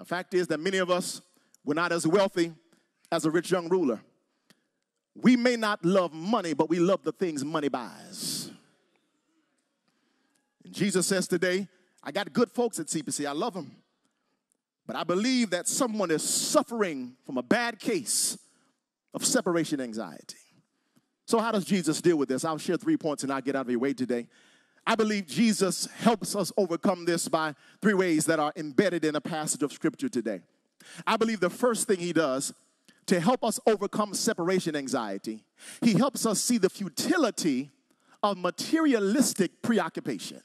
fact is that many of us, we're not as wealthy as a rich young ruler. We may not love money, but we love the things money buys. And Jesus says today, I got good folks at CPC. I love them. But I believe that someone is suffering from a bad case of separation anxiety. So how does Jesus deal with this? I'll share 3 points and I'll get out of your way today. I believe Jesus helps us overcome this by 3 ways that are embedded in a passage of Scripture today. I believe the first thing he does to help us overcome separation anxiety, he helps us see the futility of materialistic preoccupation.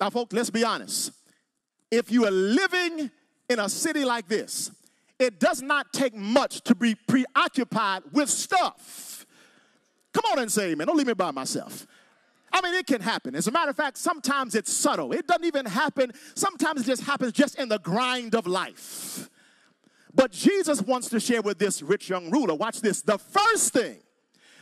Now, folks, let's be honest. If you are living in a city like this, it does not take much to be preoccupied with stuff. Come on and say amen. Don't leave me by myself. I mean, it can happen. As a matter of fact, sometimes it's subtle. It doesn't even happen. Sometimes it just happens just in the grind of life. But Jesus wants to share with this rich young ruler, watch this, the first thing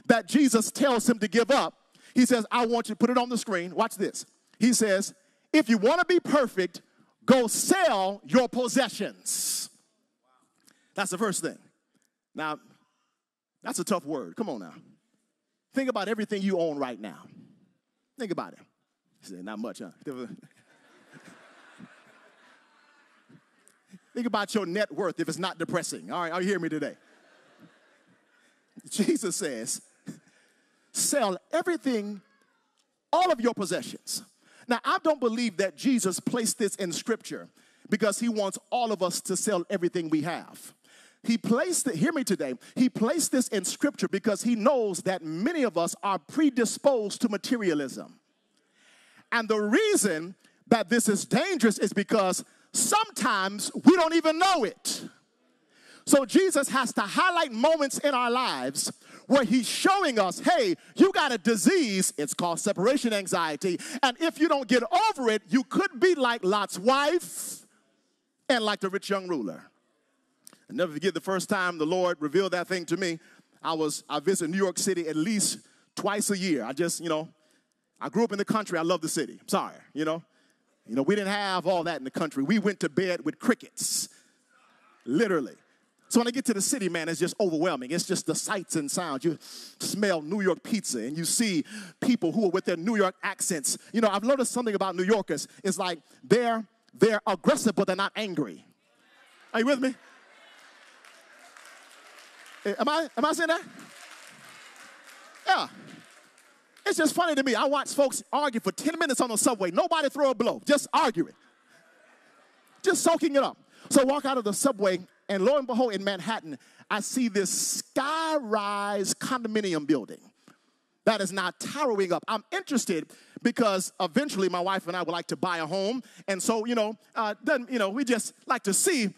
that Jesus tells him to give up, he says, I want you to put it on the screen. Watch this. He says, if you want to be perfect, go sell your possessions. That's the first thing. Now, that's a tough word. Come on now. Think about everything you own right now. Think about it. You say, not much, huh? Think about your net worth if it's not depressing. All right, are you hearing me today? Jesus says, sell everything, all of your possessions. Now, I don't believe that Jesus placed this in Scripture because he wants all of us to sell everything we have. He placed it, hear me today, he placed this in Scripture because he knows that many of us are predisposed to materialism. And the reason that this is dangerous is because sometimes we don't even know it. So Jesus has to highlight moments in our lives where he's showing us, hey, you got a disease, it's called separation anxiety, and if you don't get over it, you could be like Lot's wife and like the rich young ruler. I'll never forget the first time the Lord revealed that thing to me. I visit New York City at least twice a year. I grew up in the country. I love the city. I'm sorry, we didn't have all that in the country. We went to bed with crickets, literally. So when I get to the city, man, it's just overwhelming. It's just the sights and sounds. You smell New York pizza, and you see people who are with their New York accents. I've noticed something about New Yorkers. It's like they're aggressive, but they're not angry. Are you with me? Am I saying that? Yeah. It's just funny to me. I watch folks argue for 10 minutes on the subway. Nobody throw a blow. Just arguing. Just soaking it up. So I walk out of the subway, and lo and behold, in Manhattan, I see this sky-rise condominium building that is now towering up. I'm interested because eventually my wife and I would like to buy a home. And so, we just like to see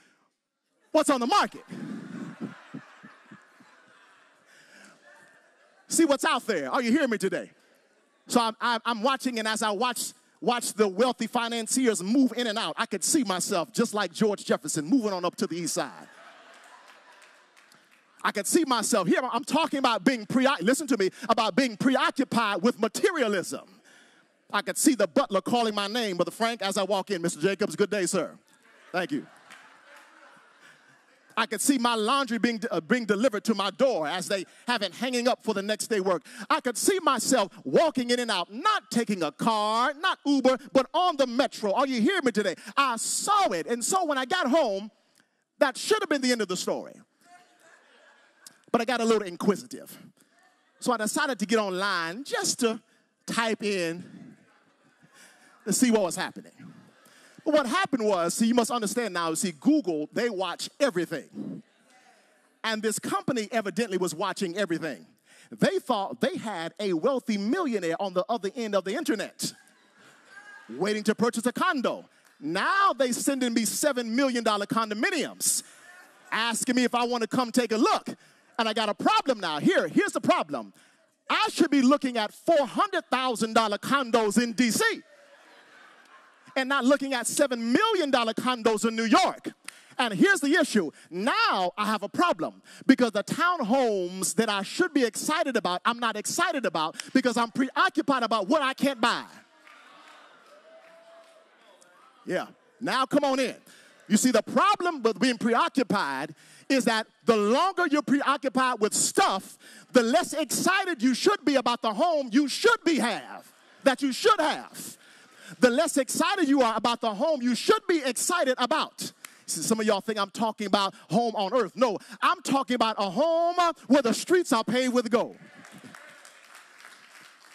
what's on the market. See what's out there. Are you hearing me today? So I'm watching, and as I watch the wealthy financiers move in and out, I could see myself just like George Jefferson moving on up to the east side. I could see myself here. I'm talking about being preoccupied with materialism. I could see the butler calling my name, Brother Frank, as I walk in. Mr. Jacobs, good day, sir. Thank you. I could see my laundry being delivered to my door as they have it hanging up for the next day work. I could see myself walking in and out, not taking a car, not Uber, but on the metro. Are you hearing me today? I saw it. And so when I got home, that should have been the end of the story. But I got a little inquisitive. So I decided to get online just to type in to see what was happening. But what happened was, you must understand now, Google, they watch everything. And this company evidently was watching everything. They thought they had a wealthy millionaire on the other end of the internet waiting to purchase a condo. Now they sending me $7 million condominiums, asking me if I want to come take a look. And I got a problem now. Here's the problem. I should be looking at $400,000 condos in D.C., and not looking at $7 million condos in New York. And here's the issue. Now I have a problem because the townhomes that I should be excited about, I'm not excited about because I'm preoccupied about what I can't buy. Yeah. Now come on in. You see, the problem with being preoccupied is that the longer you're preoccupied with stuff, the less excited you should be about the home you should have. The less excited you are about the home you should be excited about. See, some of y'all think I'm talking about home on earth. No, I'm talking about a home where the streets are paved with gold.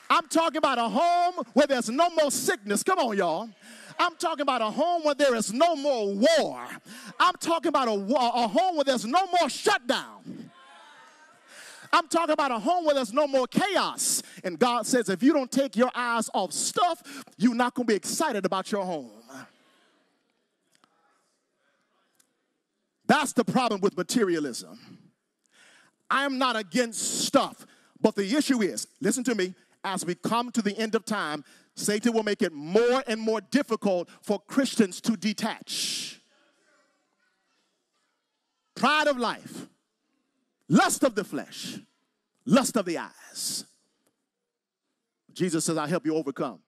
I'm talking about a home where there's no more sickness. Come on, y'all. I'm talking about a home where there is no more war. I'm talking about a home where there's no more shutdown. I'm talking about a home where there's no more chaos. And God says if you don't take your eyes off stuff, you're not going to be excited about your home. That's the problem with materialism. I am not against stuff, but the issue is, listen to me, as we come to the end of time, Satan will make it more and more difficult for Christians to detach. Pride of life, lust of the flesh, lust of the eyes. Jesus says, I'll help you overcome.